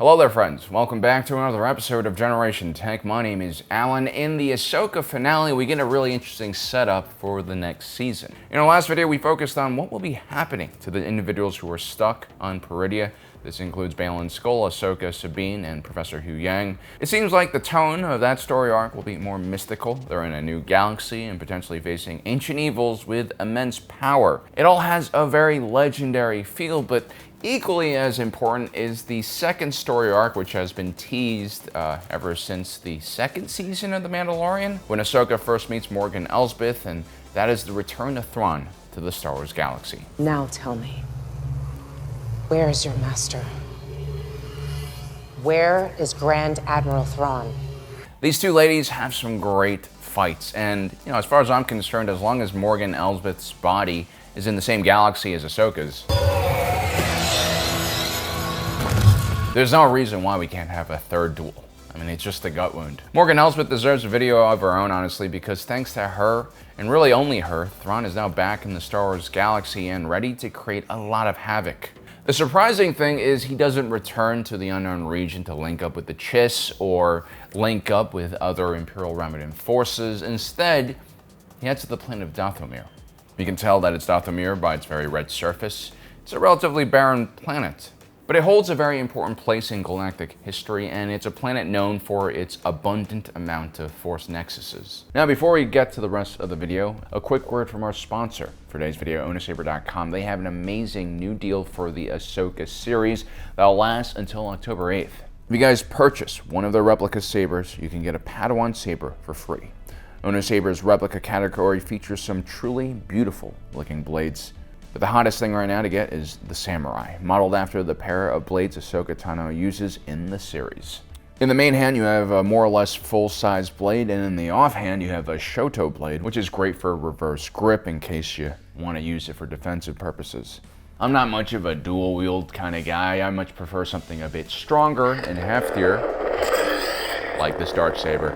Hello there, friends. Welcome back to another episode of Generation Tech. My name is Alan. In the Ahsoka finale, we get a really interesting setup for the next season. In our last video, we focused on what will be happening to the individuals who are stuck on Peridia. This includes Baylan Skoll, Ahsoka, Sabine, and Professor Huyang. It seems like the tone of that story arc will be more mystical. They're in a new galaxy and potentially facing ancient evils with immense power. It all has a very legendary feel, but equally as important is the second story arc, which has been teased ever since the second season of The Mandalorian, when Ahsoka first meets Morgan Elsbeth, and that is the return of Thrawn to the Star Wars galaxy. Now tell me, where is your master? Where is Grand Admiral Thrawn? These two ladies have some great fights, and as far as I'm concerned, as long as Morgan Elsbeth's body is in the same galaxy as Ahsoka's, there's no reason why we can't have a third duel. I mean, it's just a gut wound. Morgan Elsbeth deserves a video of her own, honestly, because thanks to her, and really only her, Thrawn is now back in the Star Wars galaxy and ready to create a lot of havoc. The surprising thing is he doesn't return to the unknown region to link up with the Chiss or link up with other Imperial Remnant forces. Instead, he heads to the planet of Dathomir. You can tell that it's Dathomir by its very red surface. It's a relatively barren planet, but it holds a very important place in galactic history, and it's a planet known for its abundant amount of Force nexuses. Now, before we get to the rest of the video, a quick word from our sponsor for today's video, Saber.com. They have an amazing new deal for the Ahsoka series that'll last until October 8th. If you guys purchase one of their replica sabers, you can get a Padawan saber for free. Saber's replica category features some truly beautiful looking blades. But the hottest thing right now to get is the Samurai, modeled after the pair of blades Ahsoka Tano uses in the series. In the main hand, you have a more or less full-size blade, and in the offhand, you have a Shoto blade, which is great for reverse grip in case you want to use it for defensive purposes. I'm not much of a dual-wield kind of guy. I much prefer something a bit stronger and heftier, like this dark saber.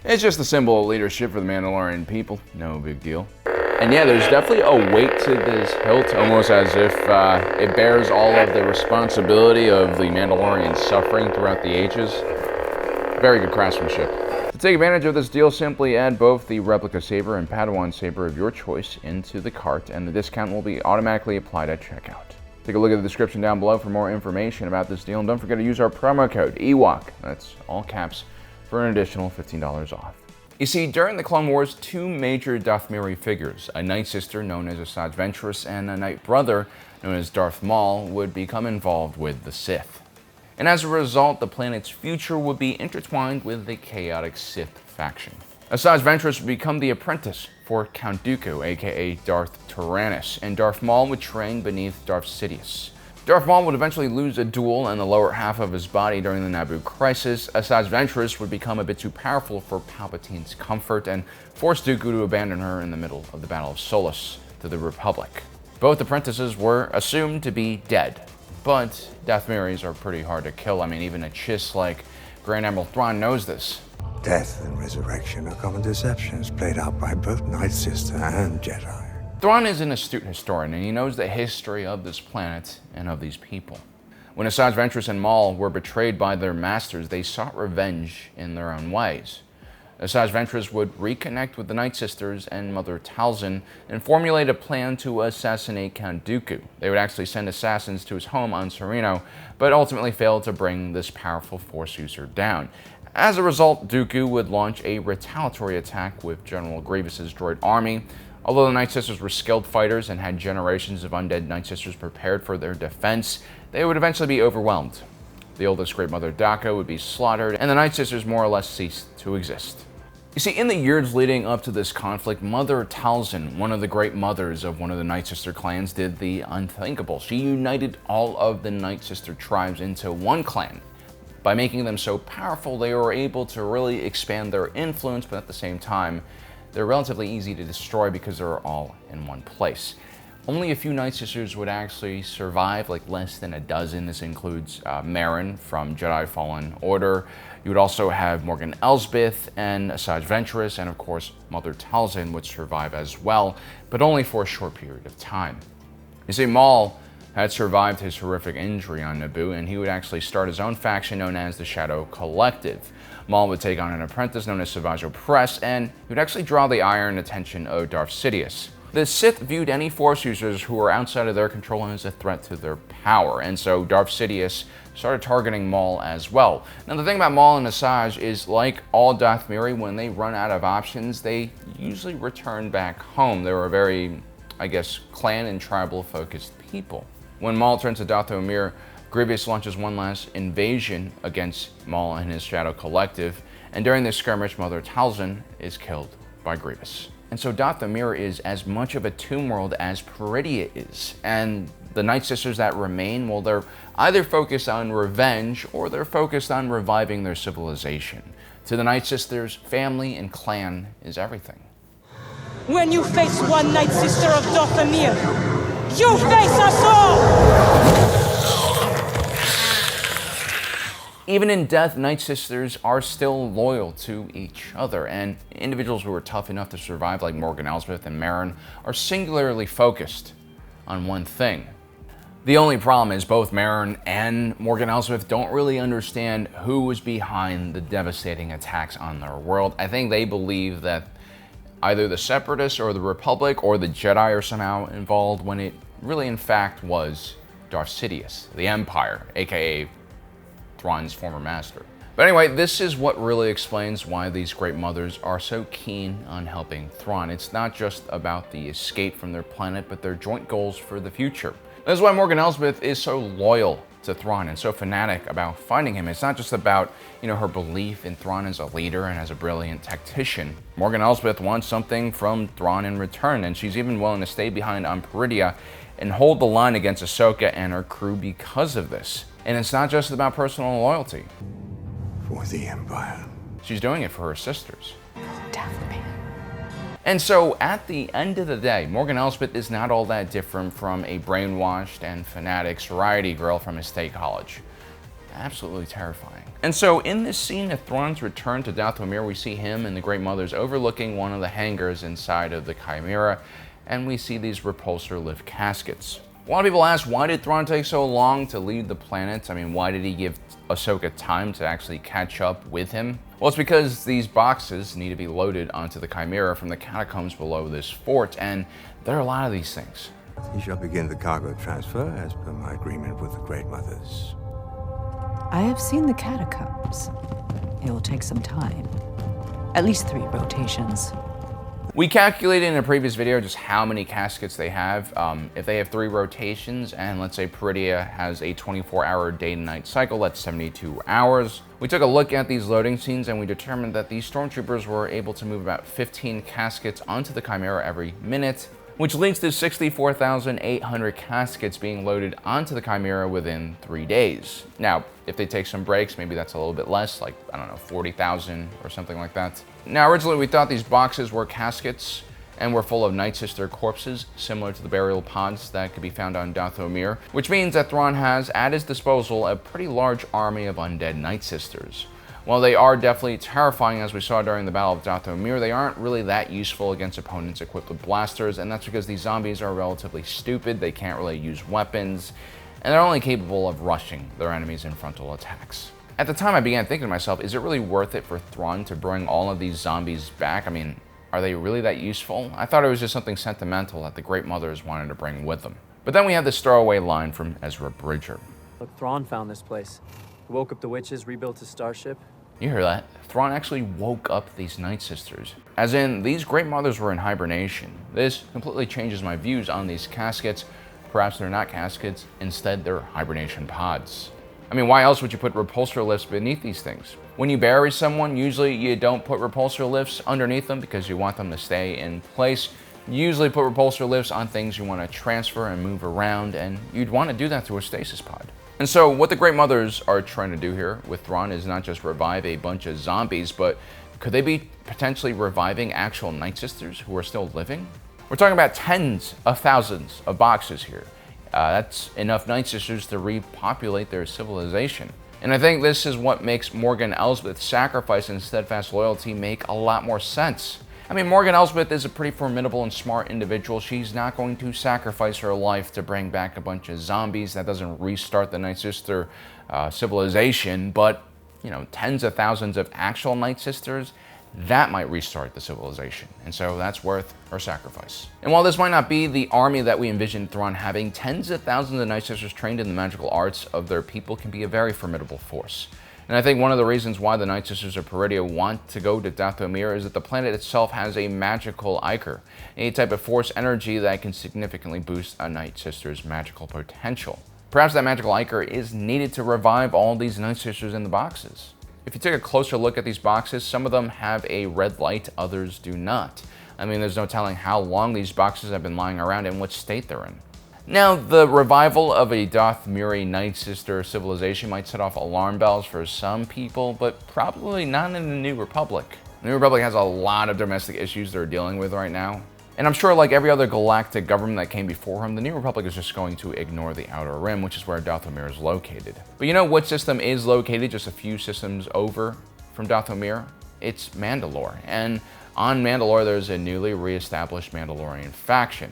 It's just a symbol of leadership for the Mandalorian people. No big deal. And yeah, there's definitely a weight to this hilt, almost as if it bears all of the responsibility of the Mandalorian suffering throughout the ages. Very good craftsmanship. To take advantage of this deal, simply add both the replica saber and Padawan saber of your choice into the cart, and the discount will be automatically applied at checkout. Take a look at the description down below for more information about this deal, and don't forget to use our promo code EWOK, that's all caps, for an additional $15 off. You see, during the Clone Wars, two major Dathomiri figures, a Night Sister known as Asajj Ventress and a Night Brother known as Darth Maul, would become involved with the Sith. And as a result, the planet's future would be intertwined with the chaotic Sith faction. Asajj Ventress would become the apprentice for Count Dooku, aka Darth Tyrannus, and Darth Maul would train beneath Darth Sidious. Darth Maul would eventually lose a duel in the lower half of his body during the Naboo crisis. Asajj Ventress would become a bit too powerful for Palpatine's comfort and force Dooku to abandon her in the middle of the Battle of Solus to the Republic. Both apprentices were assumed to be dead, but Dathomiris are pretty hard to kill. I mean, even a Chiss like Grand Admiral Thrawn knows this. Death and resurrection are common deceptions played out by both Night Sister and Jedi. Thrawn is an astute historian, and he knows the history of this planet and of these people. When Asajj Ventress and Maul were betrayed by their masters, they sought revenge in their own ways. Asajj Ventress would reconnect with the Night Sisters and Mother Talzin and formulate a plan to assassinate Count Dooku. They would actually send assassins to his home on Sereno, but ultimately failed to bring this powerful Force user down. As a result, Dooku would launch a retaliatory attack with General Grievous's droid army. Although the Night Sisters were skilled fighters and had generations of undead Night Sisters prepared for their defense, they would eventually be overwhelmed. The oldest Great Mother Daka would be slaughtered, and the Night Sisters more or less ceased to exist. You see, in the years leading up to this conflict, Mother Talzin, one of the Great Mothers of one of the Night Sister clans, did the unthinkable. She united all of the Night Sister tribes into one clan. By making them so powerful, they were able to really expand their influence, but at the same time, they're relatively easy to destroy because they're all in one place. Only a few Night Sisters would actually survive, like less than a dozen. This includes Merrin from Jedi Fallen Order. You would also have Morgan Elsbeth and Asajj Ventress, and of course Mother Talzin would survive as well, but only for a short period of time. You see, Maul had survived his horrific injury on Naboo, and he would actually start his own faction known as the Shadow Collective. Maul would take on an apprentice known as Savage Opress, and he would actually draw the ire and attention of Darth Sidious. The Sith viewed any Force users who were outside of their control as a threat to their power, and so Darth Sidious started targeting Maul as well. Now the thing about Maul and Asajj is, like all Dathomiri, when they run out of options, they usually return back home. They were very, I guess, clan and tribal focused people. When Maul turns to Dathomir, Grievous launches one last invasion against Maul and his Shadow Collective, and during this skirmish, Mother Talzin is killed by Grievous. And so Dathomir is as much of a tomb world as Peridea is, and the Night Sisters that remain, well, they're either focused on revenge or they're focused on reviving their civilization. To the Night Sisters, family and clan is everything. When you face one Night Sister of Dathomir, you face us all! Even in death, Night Sisters are still loyal to each other, and individuals who are tough enough to survive, like Morgan Elsbeth and Merrin, are singularly focused on one thing. The only problem is both Merrin and Morgan Elsbeth don't really understand who was behind the devastating attacks on their world. I think they believe that either the Separatists or the Republic or the Jedi are somehow involved, when it really in fact was Darth Sidious, the Empire, aka Thrawn's former master. But anyway, this is what really explains why these Great Mothers are so keen on helping Thrawn. It's not just about the escape from their planet, but their joint goals for the future. This is why Morgan Elsbeth is so loyal to Thrawn and so fanatic about finding him. It's not just about, her belief in Thrawn as a leader and as a brilliant tactician. Morgan Elsbeth wants something from Thrawn in return, and she's even willing to stay behind on Peridea and hold the line against Ahsoka and her crew because of this. And it's not just about personal loyalty. For the Empire. She's doing it for her sisters. Dathomir. And so, at the end of the day, Morgan Elsbeth is not all that different from a brainwashed and fanatic sorority girl from a state college. Absolutely terrifying. And so, in this scene of Thrawn's return to Dathomir, we see him and the Great Mothers overlooking one of the hangars inside of the Chimera, and we see these repulsor lift caskets. A lot of people ask, why did Thrawn take so long to leave the planet? I mean, why did he give Ahsoka time to actually catch up with him? Well, it's because these boxes need to be loaded onto the Chimera from the catacombs below this fort, and there are a lot of these things. He shall begin the cargo transfer as per my agreement with the Great Mothers. I have seen the catacombs. It will take some time. At least 3 rotations. We calculated in a previous video just how many caskets they have. If they have 3 rotations, and let's say Peridea has a 24-hour day and night cycle, that's 72 hours. We took a look at these loading scenes and we determined that these stormtroopers were able to move about 15 caskets onto the Chimera every minute, which leads to 64,800 caskets being loaded onto the Chimera within 3 days. Now, if they take some breaks, maybe that's a little bit less, like, I don't know, 40,000 or something like that. Now, originally we thought these boxes were caskets and were full of Night Sister corpses, similar to the burial pods that could be found on Dathomir, which means that Thrawn has at his disposal a pretty large army of undead Night Sisters. While they are definitely terrifying, as we saw during the Battle of Dathomir, they aren't really that useful against opponents equipped with blasters, and that's because these zombies are relatively stupid, they can't really use weapons, and they're only capable of rushing their enemies in frontal attacks. At the time, I began thinking to myself, is it really worth it for Thrawn to bring all of these zombies back? I mean, are they really that useful? I thought it was just something sentimental that the Great Mothers wanted to bring with them. But then we have this throwaway line from Ezra Bridger. Look, Thrawn found this place. He woke up the witches, rebuilt his starship. You hear that? Thrawn actually woke up these Night Sisters. As in, these Great Mothers were in hibernation. This completely changes my views on these caskets. Perhaps they're not caskets, instead they're hibernation pods. I mean, why else would you put repulsor lifts beneath these things? When you bury someone, usually you don't put repulsor lifts underneath them because you want them to stay in place. You usually put repulsor lifts on things you want to transfer and move around, and you'd want to do that through a stasis pod. And so what the Great Mothers are trying to do here with Thrawn is not just revive a bunch of zombies, but could they be potentially reviving actual Night Sisters who are still living? We're talking about tens of thousands of boxes here. That's enough Night Sisters to repopulate their civilization. And I think this is what makes Morgan Elsbeth's sacrifice and steadfast loyalty make a lot more sense. I mean, Morgan Elsbeth is a pretty formidable and smart individual. She's not going to sacrifice her life to bring back a bunch of zombies. That doesn't restart the Night Sister civilization, but, you know, tens of thousands of actual Night Sisters, that might restart the civilization, and so that's worth her sacrifice. And while this might not be the army that we envisioned Thrawn having, tens of thousands of Night Sisters trained in the magical arts of their people can be a very formidable force. And I think one of the reasons why the Night Sisters of Peridea want to go to Dathomir is that the planet itself has a magical ichor, a type of force energy that can significantly boost a Night Sister's magical potential. Perhaps that magical ichor is needed to revive all these Night Sisters in the boxes. If you take a closer look at these boxes, some of them have a red light, others do not. I mean, there's no telling how long these boxes have been lying around and what state they're in. Now, the revival of a Dathomiri Night Sister civilization might set off alarm bells for some people, but probably not in the New Republic. The New Republic has a lot of domestic issues they're dealing with right now. And I'm sure, like every other galactic government that came before him, the New Republic is just going to ignore the Outer Rim, which is where Dathomir is located. But you know what system is located just a few systems over from Dathomir? It's Mandalore. And on Mandalore, there's a newly re-established Mandalorian faction.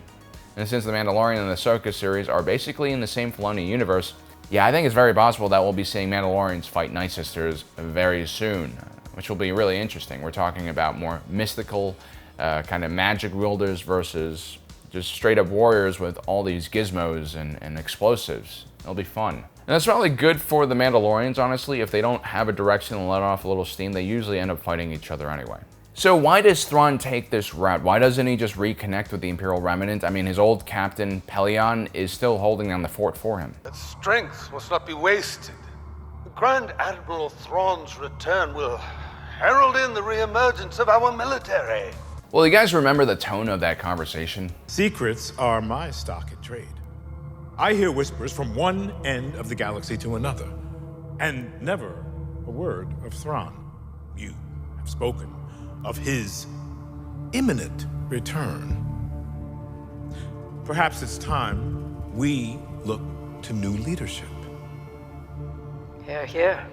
And since the Mandalorian and the Ahsoka series are basically in the same Filoni universe, yeah, I think it's very possible that we'll be seeing Mandalorians fight Night Sisters very soon, which will be really interesting. We're talking about more mystical, kind of magic wielders versus just straight up warriors with all these gizmos and explosives. It'll be fun. And that's probably good for the Mandalorians, honestly. If they don't have a direction and let off a little steam, they usually end up fighting each other anyway. So why does Thrawn take this route? Why doesn't he just reconnect with the Imperial Remnant? I mean, his old captain, Pellaeon, is still holding down the fort for him. That strength must not be wasted. The Grand Admiral Thrawn's return will herald in the re-emergence of our military. Well, you guys remember the tone of that conversation? Secrets are my stock in trade. I hear whispers from one end of the galaxy to another, and never a word of Thrawn. You have spoken of his imminent return. Perhaps it's time we look to new leadership. Hear, hear.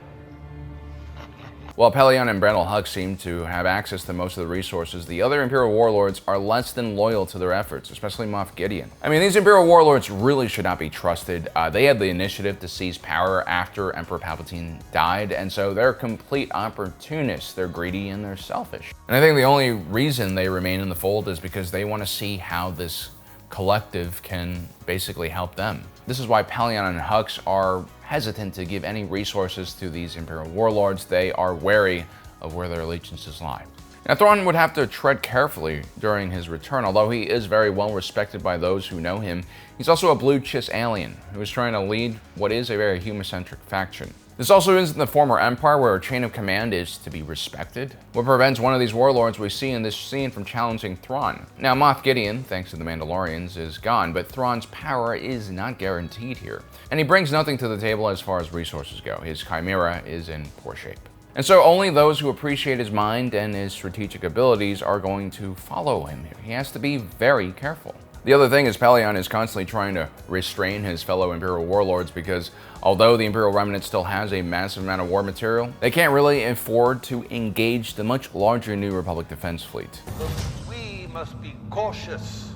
While Pellaeon and Brandel Hux seem to have access to most of the resources, the other Imperial warlords are less than loyal to their efforts, especially Moff Gideon. I mean, these Imperial warlords really should not be trusted. They had the initiative to seize power after Emperor Palpatine died, and so they're complete opportunists. They're greedy and they're selfish. And I think the only reason they remain in the fold is because they want to see how this collective can basically help them. This is why Pellaeon and Hux are hesitant to give any resources to these Imperial warlords. They are wary of where their allegiances lie. Now, Thrawn would have to tread carefully during his return. Although he is very well respected by those who know him, he's also a blue Chiss alien who is trying to lead what is a very human-centric faction. This also isn't the former Empire, where a chain of command is to be respected. What prevents one of these warlords we see in this scene from challenging Thrawn? Now, Moff Gideon, thanks to the Mandalorians, is gone, but Thrawn's power is not guaranteed here. And he brings nothing to the table as far as resources go. His Chimera is in poor shape. And so only those who appreciate his mind and his strategic abilities are going to follow him here. He has to be very careful. The other thing is Pellaeon is constantly trying to restrain his fellow Imperial warlords because although the Imperial Remnant still has a massive amount of war material, they can't really afford to engage the much larger New Republic defense fleet. But we must be cautious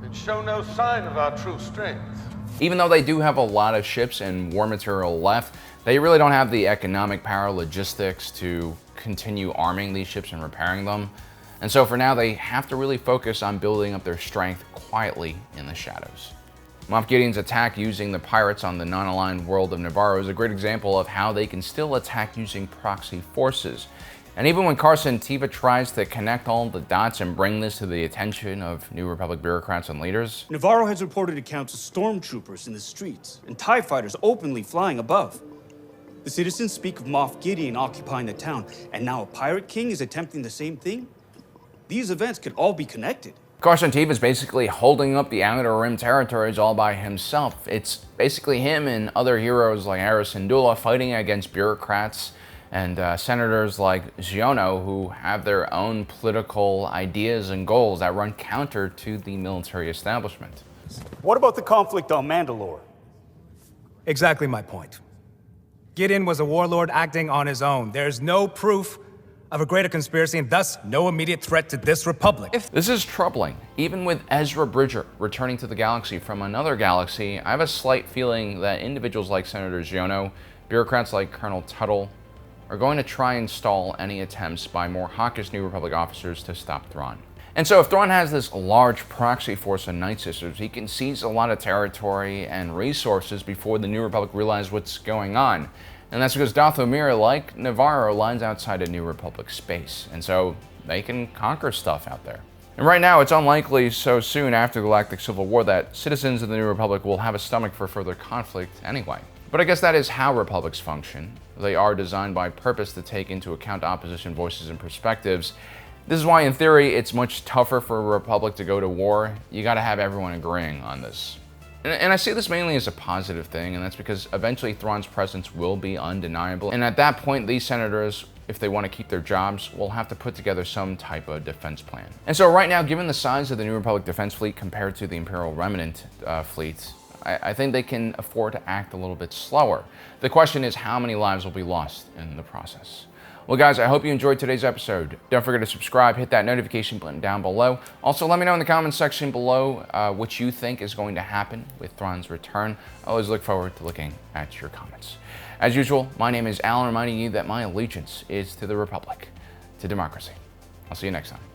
and show no sign of our true strength. Even though they do have a lot of ships and war material left, they really don't have the economic power, logistics to continue arming these ships and repairing them. And so for now, they have to really focus on building up their strength quietly in the shadows. Moff Gideon's attack using the pirates on the non-aligned world of Navarro is a great example of how they can still attack using proxy forces. And even when Carson Teva tries to connect all the dots and bring this to the attention of New Republic bureaucrats and leaders, Navarro has reported accounts of stormtroopers in the streets and TIE fighters openly flying above. The citizens speak of Moff Gideon occupying the town, and now a pirate king is attempting the same thing? These events could all be connected. Carson Teva is basically holding up the Outer Rim territories all by himself. It's basically him and other heroes like Hera Syndulla fighting against bureaucrats and senators like Xiono who have their own political ideas and goals that run counter to the military establishment. What about the conflict on Mandalore? Exactly my point. Gideon was a warlord acting on his own. There's no proof of a greater conspiracy and thus no immediate threat to this republic. This is troubling. Even with Ezra Bridger returning to the galaxy from another galaxy, I have a slight feeling that individuals like Senator Ziono, bureaucrats like Colonel Tuttle, are going to try and stall any attempts by more hawkish New Republic officers to stop Thrawn. And so if Thrawn has this large proxy force of Night Sisters, he can seize a lot of territory and resources before the New Republic realize what's going on. And that's because Dathomir, like Navarro, lines outside of New Republic space. And so they can conquer stuff out there. And right now, it's unlikely so soon after the Galactic Civil War that citizens of the New Republic will have a stomach for further conflict anyway. But I guess that is how republics function. They are designed by purpose to take into account opposition voices and perspectives. This is why, in theory, it's much tougher for a republic to go to war. You gotta have everyone agreeing on this. And I see this mainly as a positive thing, and that's because eventually Thrawn's presence will be undeniable. And at that point, these senators, if they want to keep their jobs, will have to put together some type of defense plan. And so right now, given the size of the New Republic defense fleet compared to the Imperial Remnant fleet, I think they can afford to act a little bit slower. The question is how many lives will be lost in the process. Well, guys, I hope you enjoyed today's episode. Don't forget to subscribe, hit that notification button down below. Also, let me know in the comments section below what you think is going to happen with Thrawn's return. I always look forward to looking at your comments. As usual, my name is Alan, reminding you that my allegiance is to the Republic, to democracy. I'll see you next time.